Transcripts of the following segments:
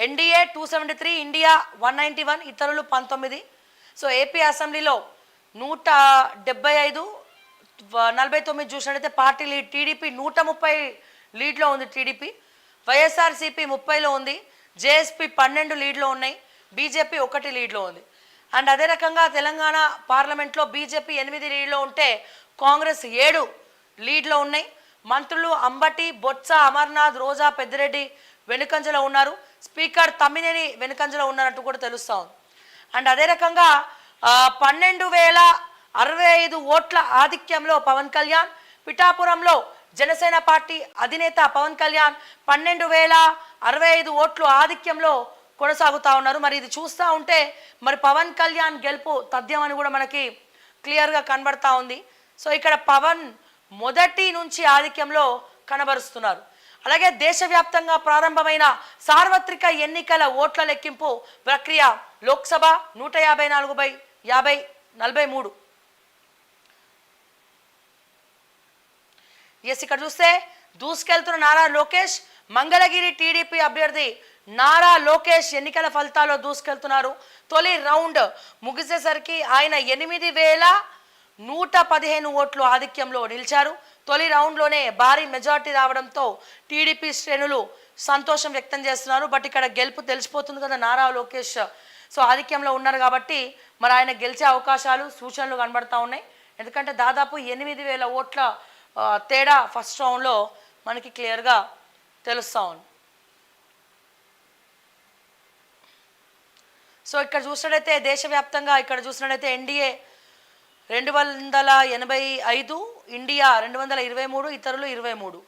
NDA 273, India 191, ఇతరులు 19. So AP అసెంబ్లీలో 175, 49 చూసినట్టయితే పార్టీ లీడ్ టీడీపీ 130 లీడ్లో ఉంది. టీడీపీ వైఎస్ఆర్సీపీ 30లో ఉంది. జేఎస్పీ 12 లీడ్లో ఉన్నాయి. బీజేపీ 1 లీడ్లో ఉంది. అండ్ అదే రకంగా తెలంగాణ పార్లమెంట్లో బీజేపీ 8 లీడ్లో ఉంటే కాంగ్రెస్ 7 లీడ్లో ఉన్నాయి. మంత్రులు అంబటి, బొత్స, అమర్నాథ్, రోజా, పెద్దిరెడ్డి వెనుకంజలో ఉన్నారు. స్పీకర్ తమ్మినేని వెనుకంజలో ఉన్నట్టు కూడా తెలుస్తూ ఉంది. అండ్ అదే రకంగా 12,065 ఓట్ల ఆధిక్యంలో పవన్ కళ్యాణ్. పిఠాపురంలో జనసేన పార్టీ అధినేత పవన్ కళ్యాణ్ 12,065 ఓట్లు ఆధిక్యంలో కొనసాగుతూ ఉన్నారు. మరి ఇది చూస్తూ ఉంటే మరి పవన్ కళ్యాణ్ గెలుపు తథ్యం అని కూడా మనకి క్లియర్గా కనబడతా ఉంది. సో ఇక్కడ పవన్ మొదటి నుంచి ఆధిక్యంలో కనబరుస్తున్నారు. అలాగే దేశవ్యాప్తంగా ప్రారంభమైన సార్వత్రిక ఎన్నికల ఓట్ల లెక్కింపు ప్రక్రియ లోక్సభ 154/50 43. ఇక్కడ చూస్తే దూసుకెళ్తున్న నారా లోకేష్. మంగళగిరి టీడీపీ అభ్యర్థి నారా లోకేష్ ఎన్నికల ఫలితాల్లో దూసుకెళ్తున్నారు. తొలి రౌండ్ ముగిసేసరికి ఆయన 8,115 ఓట్లు ఆధిక్యంలో నిలిచారు. తొలి రౌండ్లోనే భారీ మెజార్టీ రావడంతో టీడీపీ శ్రేణులు సంతోషం వ్యక్తం చేస్తున్నారు. బట్ ఇక్కడ గెలుపు తెలిసిపోతుంది కదా, నారా లోకేష్ సో ఆధిక్యంలో ఉన్నారు కాబట్టి మరి ఆయన గెలిచే అవకాశాలు సూచనలు కనబడతా ఉన్నాయి. ఎందుకంటే దాదాపు 8,000 ఓట్ల తేడా ఫస్ట్ రౌండ్లో మనకి క్లియర్గా తెలుస్తూ ఉంది. సో ఇక్కడ చూసినట్టయితే దేశవ్యాప్తంగా ఇక్కడ చూసినట్టయితే ఎన్డీఏ 285, ఇండియా 223, ఇతరులు 23.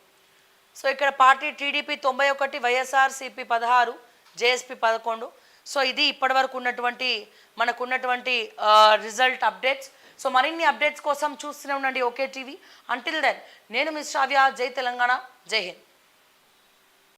సో ఇక్కడ party TDP 91, YSRCP 16, JSP 11. So ఇది ఇప్పటివరకు ఉన్నటువంటి మనకున్నటువంటి రిజల్ట్ అప్డేట్స్. సో మరిన్ని అప్డేట్స్ కోసం చూస్తూనే ఉండండి ఓకే టీవీ. అంటిల్ దెన్ నేను మిస్ శ్రావ్య. జై తెలంగాణ, జై హింద్.